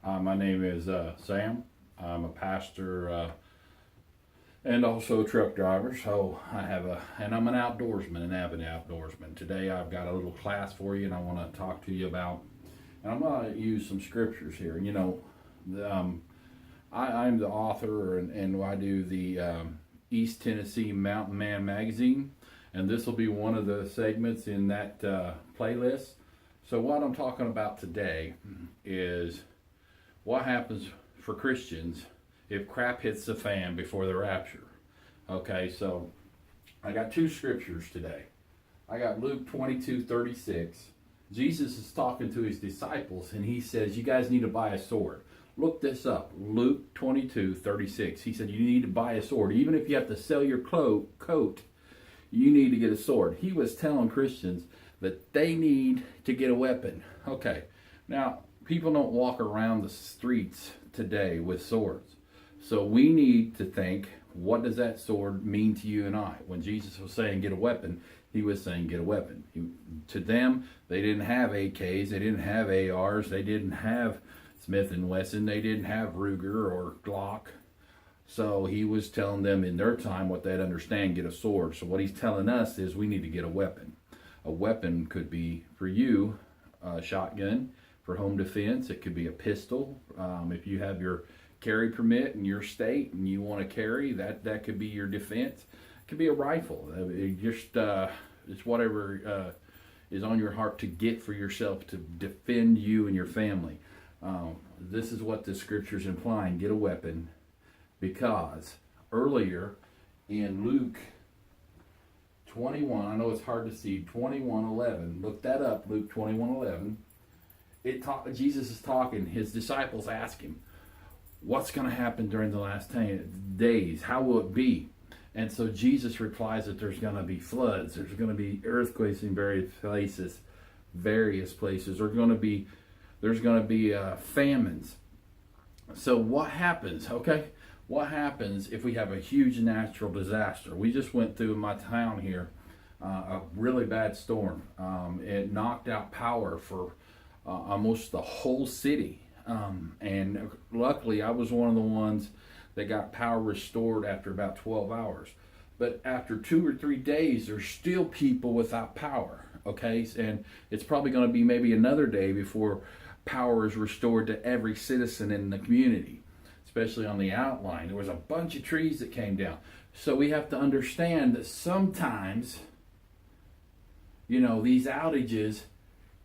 My name is Sam. I'm a pastor and also a truck driver. So and I'm an outdoorsman, an avid outdoorsman. Today I've got a little class for you, and I want to talk to you about, and I'm going to use some scriptures here. You know, I'm the author, and I do the East Tennessee Mountain Man magazine, and this will be one of the segments in that playlist. So what I'm talking about today is what happens for Christians if crap hits the fan before the rapture. Okay, so I got two scriptures today. I got Luke 22:36. Jesus is talking to his disciples, and he says, you guys need to buy a sword. Look this up, Luke 22:36. He said, you need to buy a sword. Even if you have to sell your coat, you need to get a sword. He was telling Christians that they need to get a weapon. Okay, now, people don't walk around the streets today with swords. So we need to think, what does that sword mean to you and I? When Jesus was saying get a weapon, he was saying get a weapon. To them, they didn't have AKs, they didn't have ARs, they didn't have Smith & Wesson, they didn't have Ruger or Glock. So he was telling them in their time what they'd understand, get a sword. So what he's telling us is we need to get a weapon. A weapon could be, for you, a shotgun. For home defense, it could be a pistol. If you have your carry permit in your state and you want to carry, that could be your defense. It could be a rifle. It's whatever is on your heart to get for yourself to defend you and your family. This is what the scripture is implying. Get a weapon, because earlier in Luke 21, I know it's hard to see, 21:11. Look that up, Luke 21:11. Jesus is talking. His disciples ask him, what's going to happen during the last 10 days? How will it be? And so Jesus replies that there's going to be floods. There's going to be earthquakes in various places. There's going to be famines. So what happens? Okay, what happens if we have a huge natural disaster? We just went through my town here a really bad storm. It knocked out power for almost the whole city. And luckily I was one of the ones that got power restored after about 12 hours. But after 2 or 3 days, there's still people without power. Okay, and it's probably going to be maybe another day before power is restored to every citizen in the community, especially on the outline. There was a bunch of trees that came down. So we have to understand that sometimes, you know, these outages,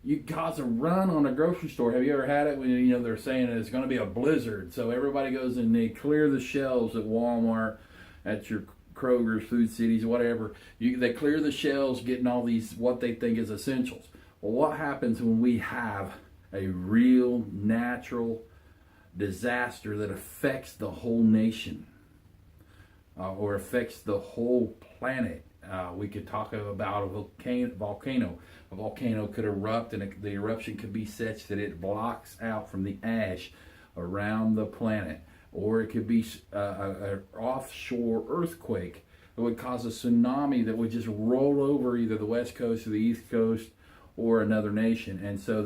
you cause a run on a grocery store. Have you ever had it when, you know, they're saying it's going to be a blizzard? So everybody goes and they clear the shelves at Walmart, at your Kroger's, Food Cities, whatever. They clear the shelves, getting all these, what they think is essentials. Well, what happens when we have a real natural disaster that affects the whole nation or affects the whole planet? We could talk about a volcano. A volcano could erupt, and the eruption could be such that it blocks out from the ash around the planet. Or it could be an offshore earthquake that would cause a tsunami that would just roll over either the west coast or the east coast or another nation. And so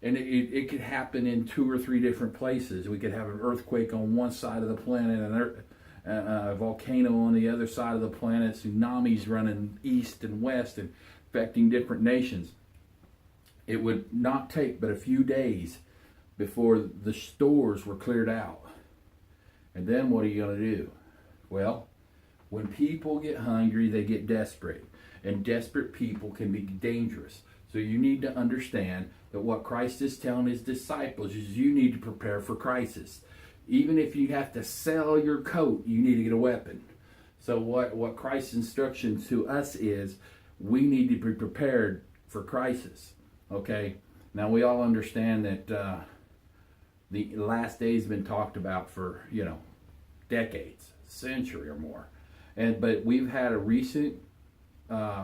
it could happen in 2 or 3 different places. We could have an earthquake on one side of the planet and a volcano on the other side of the planet, tsunamis running east and west and affecting different nations. It would not take but a few days before the stores were cleared out. And then what are you going to do? Well, when people get hungry, they get desperate. And desperate people can be dangerous. So you need to understand that what Christ is telling his disciples is you need to prepare for crisis. Even if you have to sell your coat, you need to get a weapon. So what Christ's instruction to us is, we need to be prepared for crisis. Okay? Now we all understand that the last days have been talked about for, decades, century or more. But we've had a recent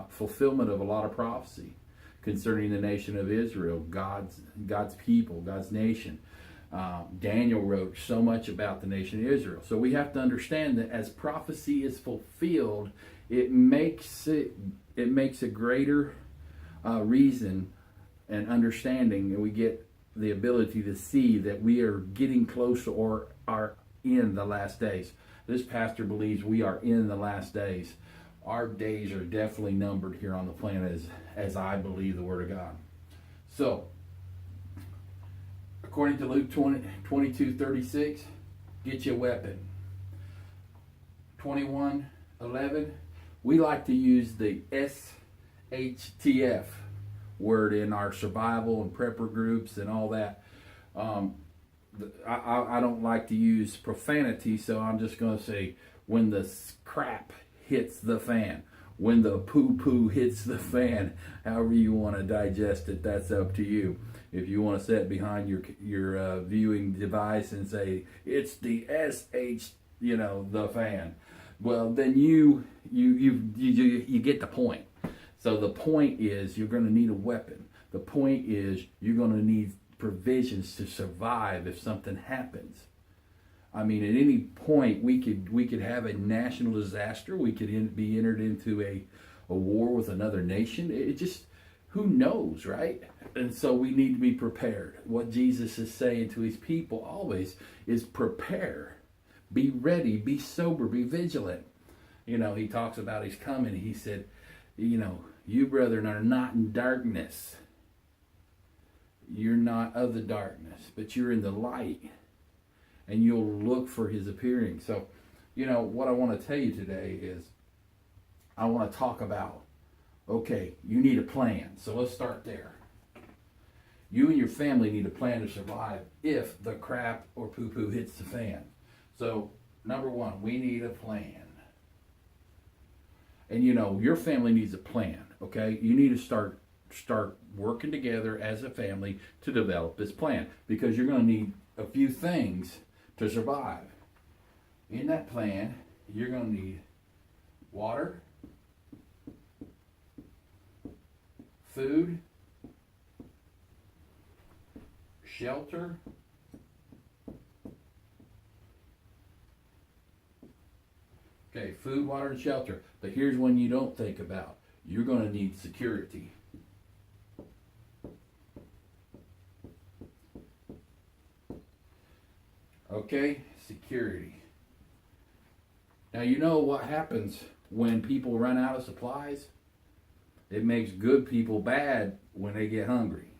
fulfillment of a lot of prophecy concerning the nation of Israel, God's people, God's nation. Daniel wrote so much about the nation of Israel. So we have to understand that as prophecy is fulfilled, it makes a greater reason and understanding, and we get the ability to see that we are getting close or are in the last days. This pastor believes we are in the last days. Our days are definitely numbered here on the planet as I believe the Word of God. So, according to Luke 22:36, get you a weapon. 21:11, we like to use the SHTF word in our survival and prepper groups and all that. I don't like to use profanity, so I'm just going to say when the crap hits the fan, when the poo-poo hits the fan, however you want to digest it, that's up to you. If you want to sit behind your viewing device and say, it's the SH, the fan, well, then you get the point. So the point is you're going to need a weapon. The point is you're going to need provisions to survive if something happens. I mean, at any point we could have a national disaster. We could be entered into a war with another nation. It just, who knows, right? And so we need to be prepared. What Jesus is saying to his people always is prepare. Be ready, be sober, be vigilant. He talks about his coming. He said, you brethren are not in darkness. You're not of the darkness, but you're in the light. And you'll look for his appearing. So, what I want to tell you today is I want to talk about, okay, you need a plan. So let's start there. You and your family need a plan to survive if the crap or poo-poo hits the fan. So, number one, we need a plan. And your family needs a plan, okay? You need to start working together as a family to develop this plan, because you're going to need a few things to survive. In that plan, you're going to need water, food, shelter, okay, food, water, and shelter. But here's one you don't think about. You're going to need security. Okay, security. Now you know what happens when people run out of supplies? It makes good people bad when they get hungry.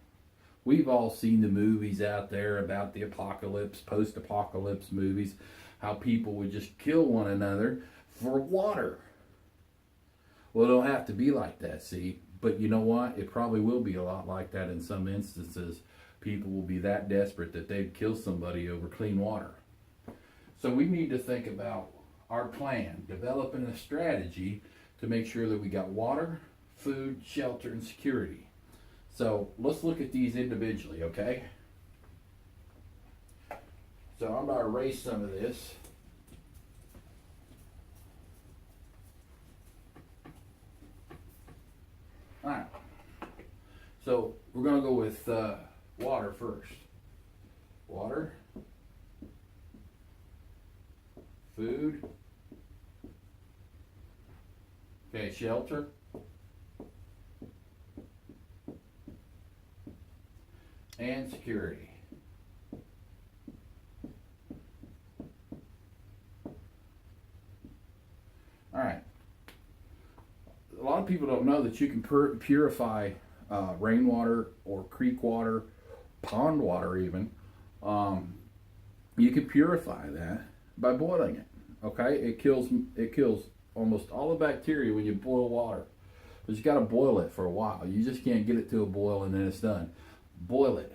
We've all seen the movies out there about the apocalypse, post-apocalypse movies, how people would just kill one another for water. Well, it don't have to be like that, see? But you know what? It probably will be a lot like that in some instances. People will be that desperate that they'd kill somebody over clean water. So we need to think about our plan, developing a strategy to make sure that we got water, food, shelter, and security. So let's look at these individually, okay? So I'm going to erase some of this. All right. So we're going to go with water first. Water, food, okay, shelter, and security. All right. A lot of people don't know that you can purify rainwater or creek water, pond water even. You can purify that by boiling it. Okay, it kills almost all the bacteria when you boil water. But you got to boil it for a while. You just can't get it to a boil and then it's done. Boil it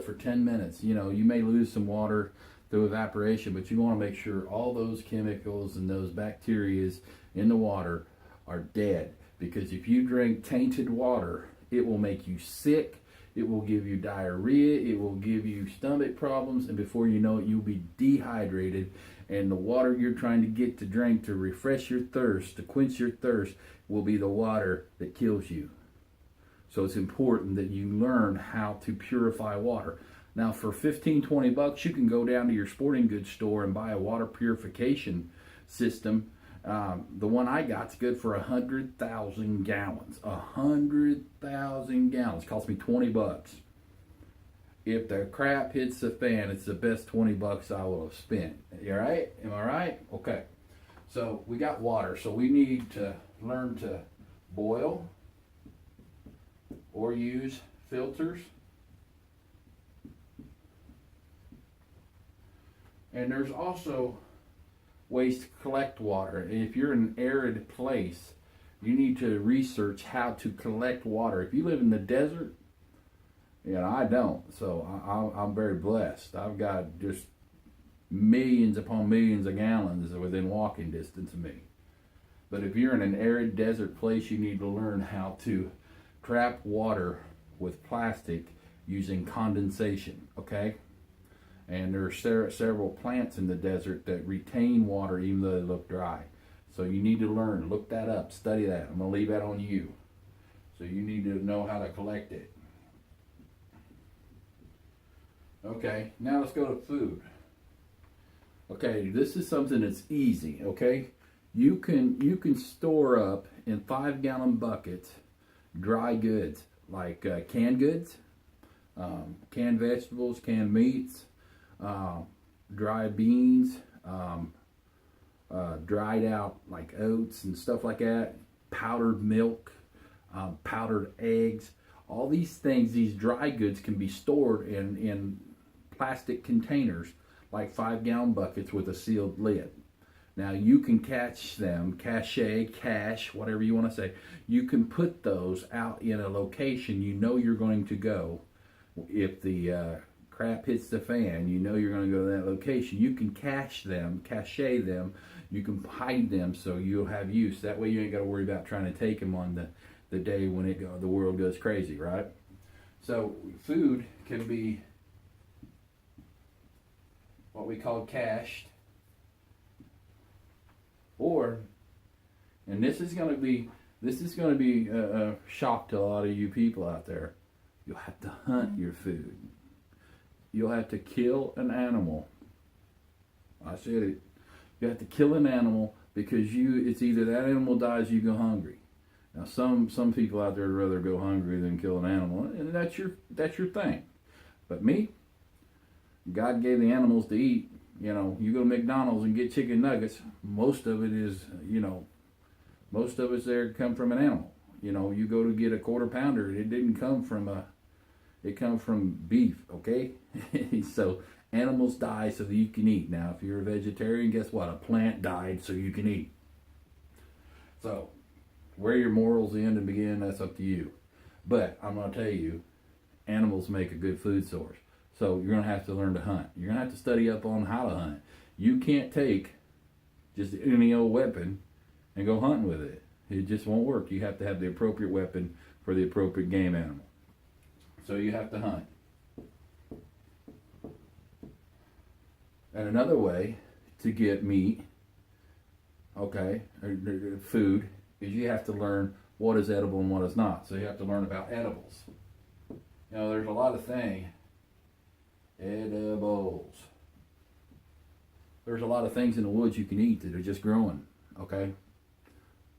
for 10 minutes. You may lose some water through evaporation, but you want to make sure all those chemicals and those bacteria in the water are dead. Because if you drink tainted water, it will make you sick. It will give you diarrhea. It will give you stomach problems. And before you know it, you'll be dehydrated. And the water you're trying to get to drink to refresh your thirst, to quench your thirst, will be the water that kills you. So it's important that you learn how to purify water. Now for $15-20, you can go down to your sporting goods store and buy a water purification system. The one I got's good for 100,000 gallons. 100,000 gallons. Cost me $20. if the crap hits the fan, it's the best 20 bucks I will have spent. You all right? Am I right? Okay. So we got water. So we need to learn to boil or use filters. And there's also ways to collect water. And if you're in an arid place, you need to research how to collect water. If you live in the desert, I don't. So I'm very blessed. I've got just millions upon millions of gallons within walking distance of me. But if you're in an arid desert place, you need to learn how to trap water with plastic using condensation, okay? And there are several plants in the desert that retain water even though they look dry. So you need to learn, look that up, study that. I'm gonna leave that on you. So you need to know how to collect it. Okay, now let's go to food. Okay, this is something that's easy, okay? You can store up in 5-gallon buckets dry goods like canned goods, canned vegetables, canned meats, dry beans, dried out like oats and stuff like that, powdered milk, powdered eggs. All these things, these dry goods can be stored in plastic containers like 5-gallon buckets with a sealed lid. Now you can catch them, cache, whatever you want to say. You can put those out in a location you know you're going to go. If the crap hits the fan, you know you're going to go to that location. You can cache them, you can hide them so you'll have use. That way you ain't got to worry about trying to take them on the day when the world goes crazy, right? So food can be what we call cached, or, and this is going to be a shock to a lot of you people out there. You'll have to hunt your food. You'll have to kill an animal. I said it. You have to kill an animal because it's either that animal dies or you go hungry. Now some people out there would rather go hungry than kill an animal, and that's your thing. But me, God gave the animals to eat. You go to McDonald's and get chicken nuggets. Most of it is, most of it's there come from an animal. You go to get a quarter pounder, it didn't come from it comes from beef, okay? So animals die so that you can eat. Now, if you're a vegetarian, guess what? A plant died so you can eat. So where your morals end and begin, that's up to you. But I'm going to tell you, animals make a good food source. So you're going to have to learn to hunt. You're going to have to study up on how to hunt. You can't take just any old weapon and go hunting with it. It just won't work. You have to have the appropriate weapon for the appropriate game animal. So you have to hunt. And another way to get meat, okay, or food, is you have to learn what is edible and what is not. So you have to learn about edibles. There's a lot of things. Edibles. There's a lot of things in the woods you can eat that are just growing, okay?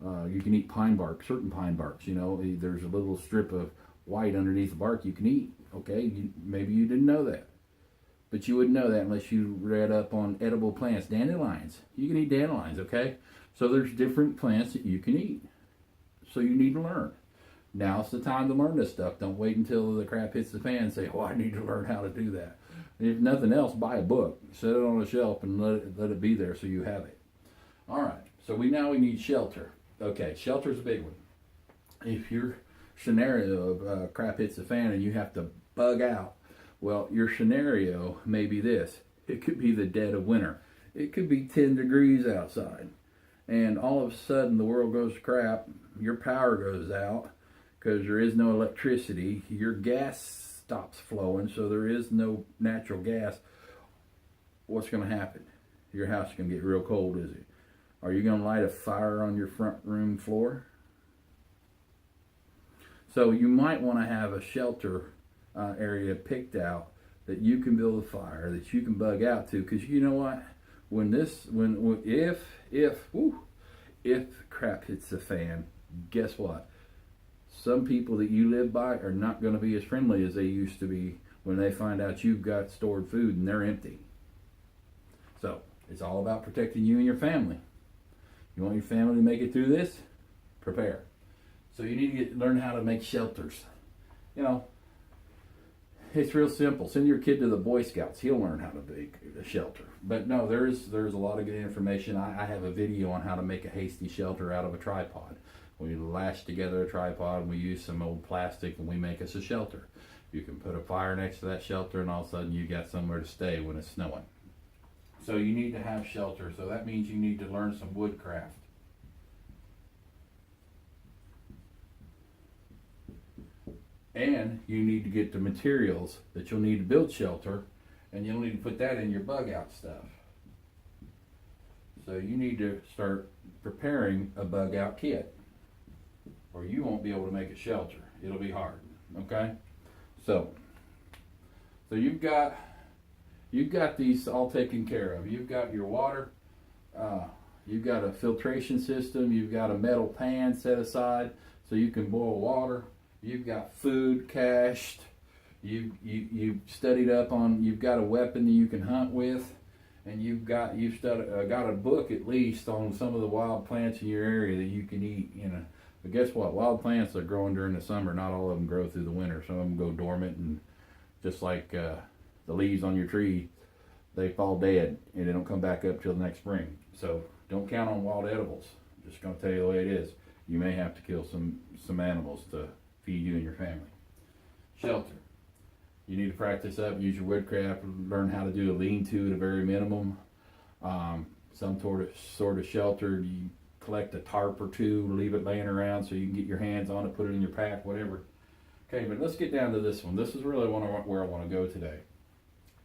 You can eat pine bark, certain pine barks, there's a little strip of white underneath the bark you can eat, okay? Maybe you didn't know that. But you wouldn't know that unless you read up on edible plants. Dandelions. You can eat dandelions, okay? So there's different plants that you can eat. So you need to learn. Now's the time to learn this stuff. Don't wait until the crap hits the fan and say, I need to learn how to do that. If nothing else, buy a book. Set it on a shelf and let it be there so you have it. All right. So we need shelter. Okay, shelter's a big one. If your scenario of crap hits the fan and you have to bug out, well, your scenario may be this. It could be the dead of winter. It could be 10 degrees outside. And all of a sudden the world goes to crap. Your power goes out because there is no electricity. Your gas stops flowing, so there is no natural gas. What's going to happen? Your house is going to get real cold, is it? Are you going to light a fire on your front room floor? So you might want to have a shelter area picked out that you can build a fire, that you can bug out to, because you know what? If crap hits the fan, guess what? Some people that you live by are not going to be as friendly as they used to be when they find out you've got stored food and they're empty. So it's all about protecting you and your family. You want your family to make it through this? Prepare. So you need to learn how to make shelters. You know, it's real simple. Send your kid to the Boy Scouts. He'll learn how to make a shelter. But no, there's a lot of good information. I have a video on how to make a hasty shelter out of a tripod. We lash together a tripod and we use some old plastic and we make us a shelter. You can put a fire next to that shelter and all of a sudden you got somewhere to stay when it's snowing. So you need to have shelter. So that means you need to learn some woodcraft. And you need to get the materials that you'll need to build shelter, and you'll need to put that in your bug out stuff. So you need to start preparing a bug out kit, or you won't be able to make a shelter. It'll be hard. Okay? So you've got these all taken care of. You've got your water, you've got a filtration system, you've got a metal pan set aside so you can boil water. You've got food cached. You've studied up on. You've got a weapon that you can hunt with, and you've got a book at least on some of the wild plants in your area that you can eat. You know, but guess what? Wild plants are growing during the summer. Not all of them grow through the winter. Some of them go dormant, and just like the leaves on your tree, they fall dead and they don't come back up till the next spring. So don't count on wild edibles. I'm just gonna tell you the way it is. You may have to kill some animals to feed you and your family. Shelter. You need to practice up, use your woodcraft, learn how to do a lean-to at a very minimum. Some sort of shelter. You collect a tarp or two, leave it laying around so you can get your hands on it, put it in your pack, whatever. Okay, but let's get down to this one. This is really where I want to go today.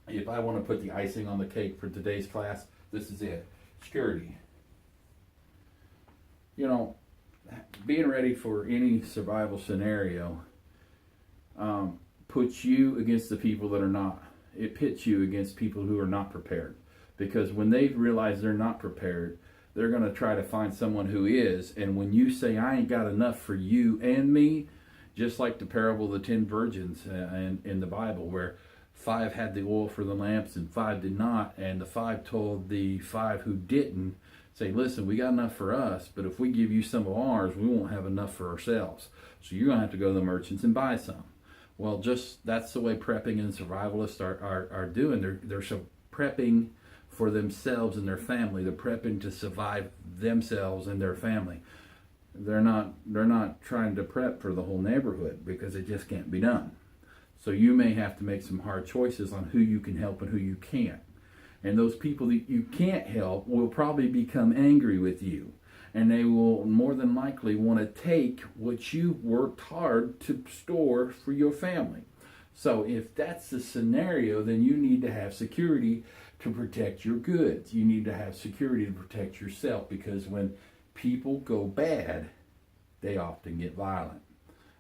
If I want to put the icing on the cake for today's class, this is it. Security. You know, being ready for any survival scenario puts you against the people that are not. It pits you against people who are not prepared. Because when they realize they're not prepared, they're going to try to find someone who is. And when you say, I ain't got enough for you and me, just like the parable of the 10 virgins in the Bible, where 5 had the oil for the lamps and 5 did not, and the 5 told the 5 who didn't, say, listen, we got enough for us, but if we give you some of ours, we won't have enough for ourselves. So you're going to have to go to the merchants and buy some. Well, just that's the way prepping and survivalists are doing. They're so prepping for themselves and their family. They're prepping to survive themselves and their family. They're not trying to prep for the whole neighborhood because it just can't be done. So you may have to make some hard choices on who you can help and who you can't. And those people that you can't help will probably become angry with you. And they will more than likely want to take what you worked hard to store for your family. So if that's the scenario, then you need to have security to protect your goods. You need to have security to protect yourself, because when people go bad, they often get violent.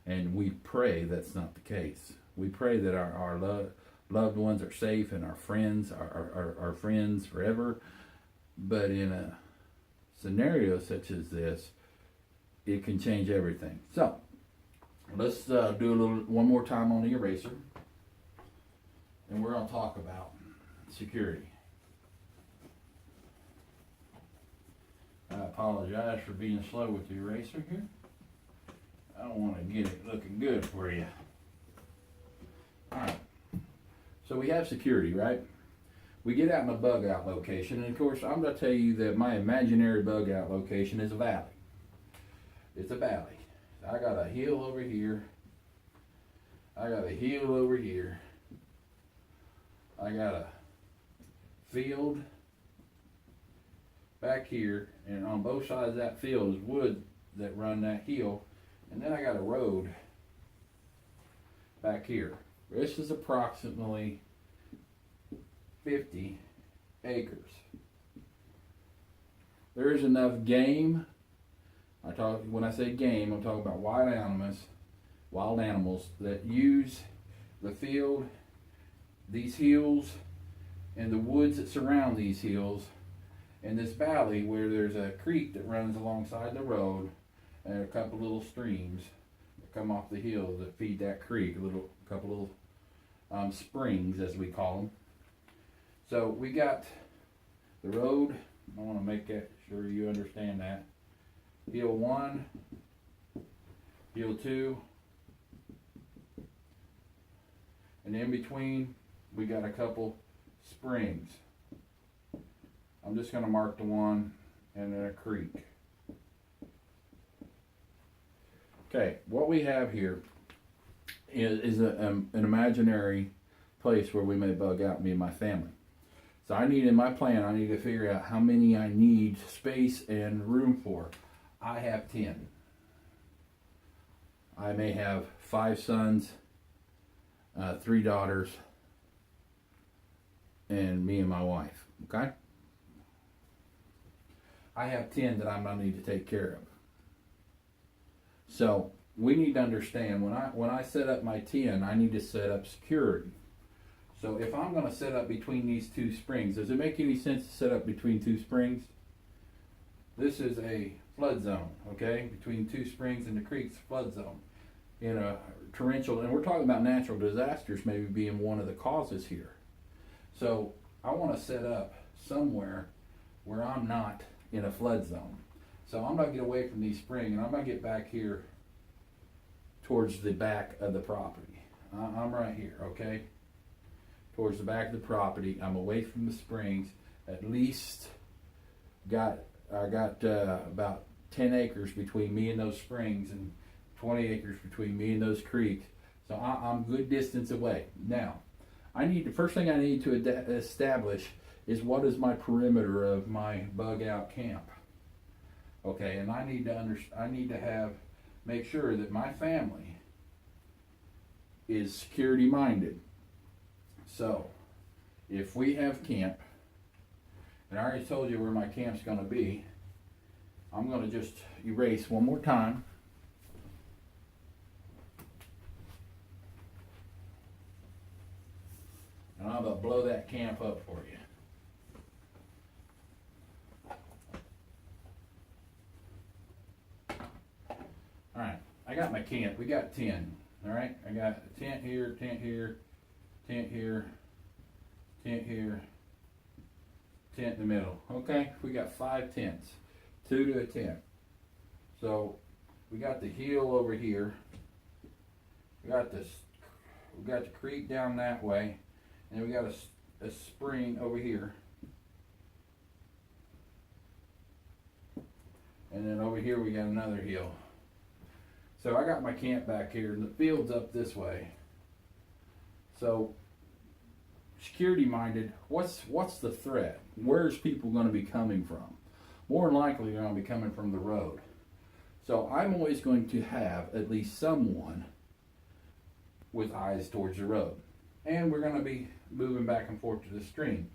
And we pray that's not the case. We pray that our loved ones are safe and our friends are friends forever. But in a scenario such as this, it can change everything. So let's do one more time on the eraser, and we're going to talk about security. I apologize for being slow with the eraser here. I don't want to get it looking good for you. Alright, so we have security, right? We get out in a bug out location, and of course I'm going to tell you that my imaginary bug out location is a valley. It's a valley. I got a hill over here. I got a hill over here. I got a field back here, and on both sides of that field is wood that run that hill, and then I got a road back here. This is approximately 50 acres. There is enough game. When I say game, I'm talking about wild animals that use the field, these hills, and the woods that surround these hills, and this valley where there's a creek that runs alongside the road, and a couple little streams that come off the hill that feed that creek. A couple little springs, as we call them. So we got the road. I want to make sure you understand that. Hill 1, hill 2, and in between we got a couple springs. I'm just going to mark the one and then a creek. Okay, what we have here is an imaginary place where we may bug out, me and my family. So I need, in my plan, I need to figure out how many I need space and room for. I have 10. I may have 5 sons, 3 daughters, and me and my wife, okay? I have 10 that I'm going to need to take care of. So we need to understand, when I set up my 10, I need to set up security. So if I'm going to set up between these 2 springs, does it make any sense to set up between 2 springs? This is a flood zone, okay? Between 2 springs and the creek's flood zone. In a torrential, and we're talking about natural disasters maybe being one of the causes here. So I want to set up somewhere where I'm not in a flood zone. So I'm going to get away from these springs, and I'm going to get back here towards the back of the property. I'm right here, okay? Towards the back of the property. I'm away from the springs. At least I got about 10 acres between me and those springs, and 20 acres between me and those creeks. So I'm good distance away. Now, the first thing I need to establish is what is my perimeter of my bug out camp. Okay, and I need to make sure that my family is security minded. So, if we have camp, and I already told you where my camp's going to be, I'm going to just erase one more time. And I'm going to blow that camp up for you. Alright, I got my camp. We got 10. Alright, I got a tent here, tent here, tent here, tent here, tent in the middle. Okay, we got 5 tents, 2 to a tent. So we got the hill over here. We got the creek down that way, and then we got a spring over here. And then over here we got another hill. So I got my camp back here, and the field's up this way. So, security minded, what's the threat? Where's people going to be coming from? More than likely they're going to be coming from the road. So I'm always going to have at least someone with eyes towards the road. And we're going to be moving back and forth to the stream.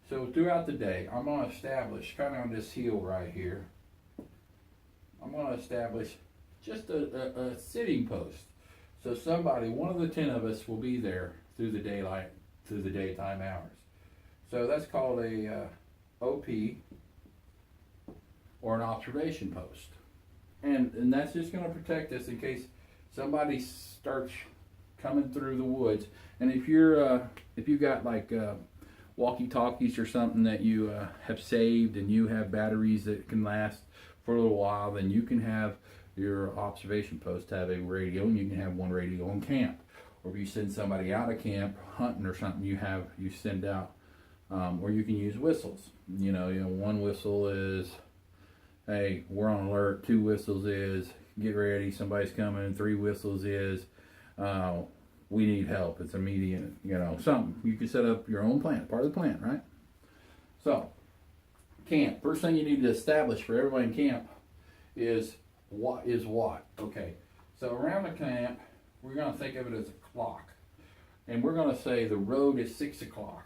So throughout the day, I'm going to establish, kind of on this hill right here, I'm going to establish just a sitting post. So one of the 10 of us will be there through the daytime hours. So that's called a OP, or an observation post. And that's just going to protect us in case somebody starts coming through the woods. And if you got like walkie-talkies or something that you have saved, and you have batteries that can last for a little while, then you can have your observation post have a radio, and you can have one radio in camp. Or if you send somebody out of camp hunting or something, you send out, or you can use whistles. You know, one whistle is, hey, we're on alert. 2 whistles is, get ready, somebody's coming. 3 whistles is, we need help. It's immediate. Something. You can set up your own plan, part of the plan, right? So, camp. First thing you need to establish for everybody in camp is what is what. Okay, so around the camp, we're going to think of it as a clock. And we're going to say the road is 6 o'clock.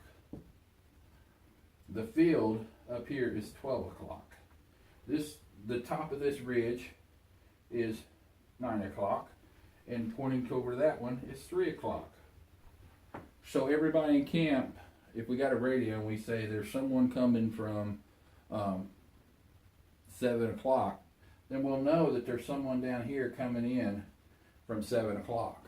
The field up here is 12 o'clock. The top of this ridge is 9 o'clock. And pointing over that one is 3 o'clock. So everybody in camp, if we got a radio and we say there's someone coming from 7 o'clock, then we'll know that there's someone down here coming in from 7 o'clock.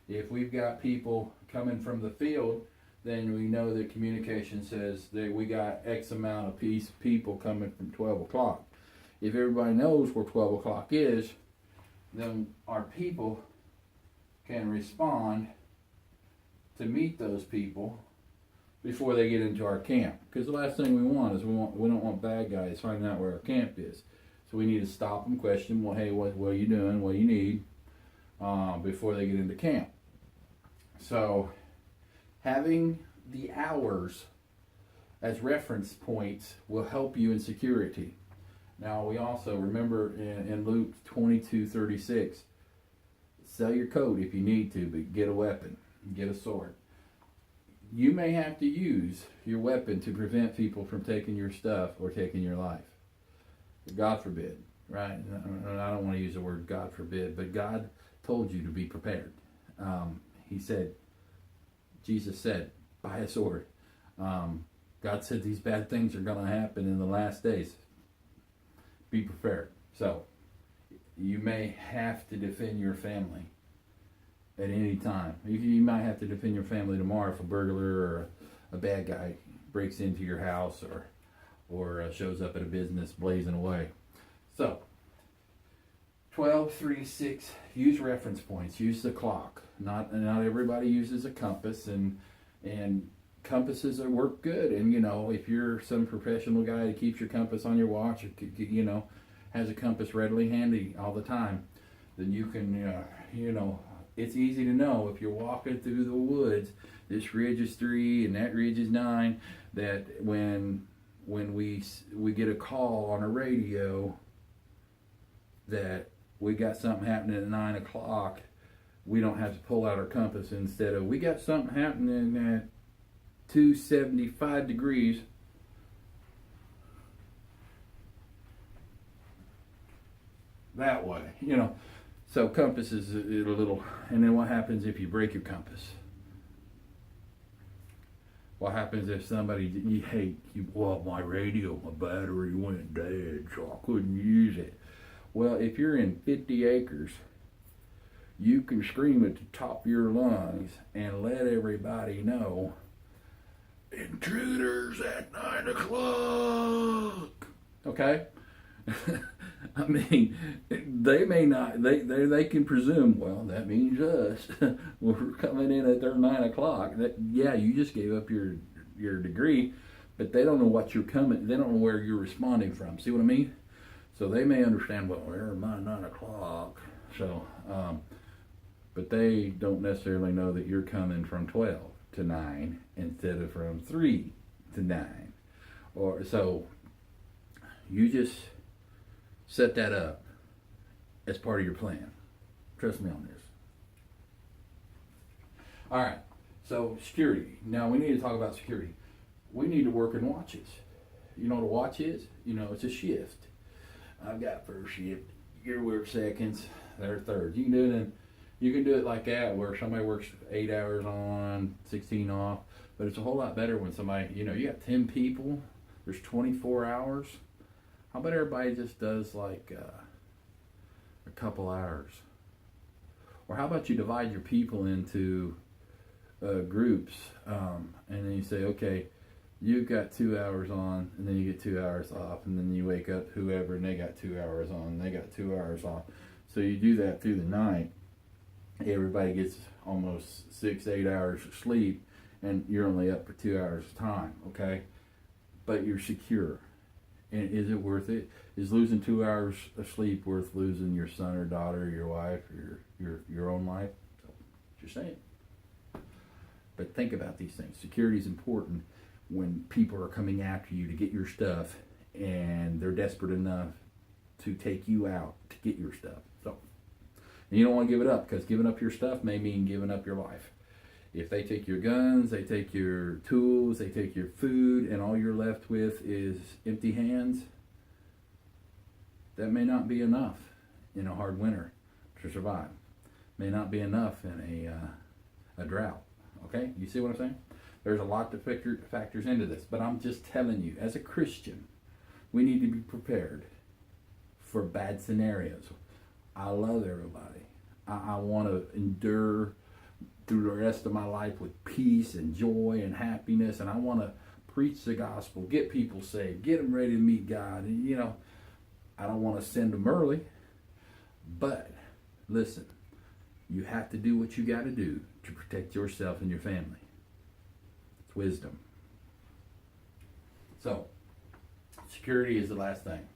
If we've got people coming from the field, then we know that communication says that we got X amount of people coming from 12 o'clock. If everybody knows where 12 o'clock is, then our people can respond to meet those people before they get into our camp. Because the last thing we want is we don't want bad guys finding out where our camp is. So we need to stop them, question them, well, hey, what are you doing? What do you need? Before they get into camp. So having the hours as reference points will help you in security. Now we also remember in Luke 22:36, sell your coat if you need to, but get a weapon, get a sword. You may have to use your weapon to prevent people from taking your stuff or taking your life. God forbid, right? I don't want to use the word God forbid, but God told you to be prepared. He said, Jesus said, buy a sword. God said these bad things are going to happen in the last days. Be prepared. So, you may have to defend your family at any time. You might have to defend your family tomorrow if a burglar or a bad guy breaks into your house or shows up at a business blazing away. So, 12, 3, 6, use reference points, use the clock. Not everybody uses a compass, and compasses work good. And you know, if you're some professional guy that keeps your compass on your watch, or you know, has a compass readily handy all the time, then you can, you know, it's easy to know if you're walking through the woods, this ridge is 3 and that ridge is 9, that when we get a call on a radio that we got something happening at 9 o'clock, we don't have to pull out our compass. Instead of, we got something happening at 275 degrees. That way, you know. So compass is a little, and then what happens if you break your compass? What happens if somebody, well, my radio, my battery went dead, so I couldn't use it. Well, if you're in 50 acres, you can scream at the top of your lungs and let everybody know, intruders at 9 o'clock. Okay? I mean, they may not, they can presume, well, that means us. We're coming in at their 9 o'clock. Yeah, you just gave up your degree, but they don't know what you're coming, they don't know where you're responding from. See what I mean? So they may understand, well, where am I, 9 o'clock? So, but they don't necessarily know that you're coming from 12 to 9 instead of from 3 to 9. Or so you just set that up as part of your plan. Trust me on this. All right, so security. Now we need to talk about security. We need to work in watches. You know what a watch is? You know, it's a shift. I've got first shift. You work seconds. They're thirds. You can do it like that, where somebody works 8 hours on, 16 off. But it's a whole lot better when somebody, you know, you got 10 people. There's 24 hours. How about everybody just does like a couple hours? Or how about you divide your people into groups, and then you say, okay, you've got 2 hours on, and then you get 2 hours off, and then you wake up whoever, and they got 2 hours on, and they got 2 hours off. So you do that through the night. Everybody gets almost 6-8 hours of sleep, and you're only up for 2 hours of time, okay? But you're secure. And is it worth it? Is losing 2 hours of sleep worth losing your son or daughter, your wife, or your own life? So, just saying. But think about these things. Security is important when people are coming after you to get your stuff, and they're desperate enough to take you out to get your stuff. So, and you don't want to give it up, because giving up your stuff may mean giving up your life. If they take your guns, they take your tools, they take your food, and all you're left with is empty hands, that may not be enough in a hard winter to survive. May not be enough in a drought. Okay, you see what I'm saying? There's a lot that factors into this, but I'm just telling you, as a Christian, we need to be prepared for bad scenarios. I love everybody. I want to endure through the rest of my life with peace and joy and happiness, and I want to preach the gospel, get people saved, get them ready to meet God. And you know, I don't want to send them early, but listen, you have to do what you got to do to protect yourself and your family. It's wisdom. So, security is the last thing.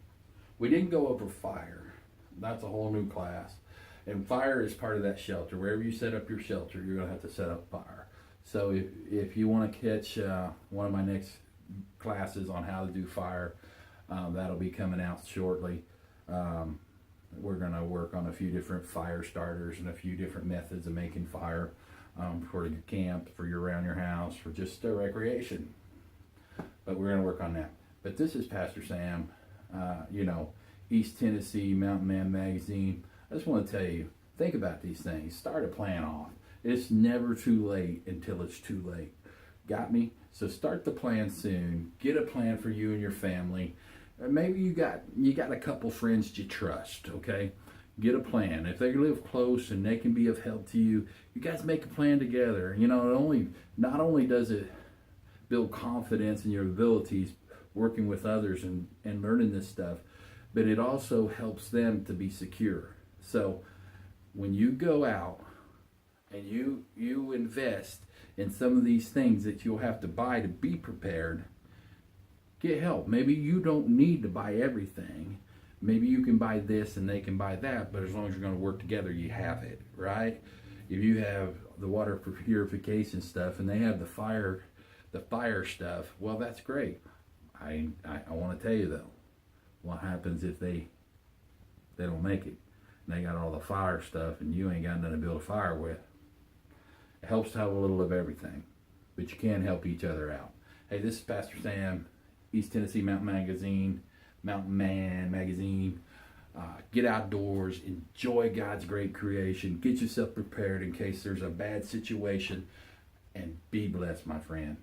We didn't go over fire. That's a whole new class. And fire is part of that shelter. Wherever you set up your shelter, you're going to have to set up fire. So if you want to catch one of my next classes on how to do fire, that'll be coming out shortly. We're going to work on a few different fire starters and a few different methods of making fire for your camp, for your around your house, for just recreation. But we're going to work on that. But this is Pastor Sam, East Tennessee Mountain Man Magazine. I just want to tell you, think about these things. Start a plan off. It's never too late until it's too late. Got me? So start the plan soon. Get a plan for you and your family. Maybe you got a couple friends you trust, okay? Get a plan. If they live close and they can be of help to you, you guys make a plan together. You know, not only does it build confidence in your abilities working with others and learning this stuff, but it also helps them to be secure. So when you go out and you invest in some of these things that you'll have to buy to be prepared, get help. Maybe you don't need to buy everything. Maybe you can buy this and they can buy that, but as long as you're going to work together, you have it, right? If you have the water purification stuff and they have the fire stuff, well, that's great. I want to tell you though, what happens if they don't make it? And they got all the fire stuff and you ain't got nothing to build a fire with. It helps to have a little of everything, but you can help each other out. Hey, this is Pastor Sam, East Tennessee Mountain Man Magazine. Get outdoors, enjoy God's great creation, get yourself prepared in case there's a bad situation, and be blessed, my friend.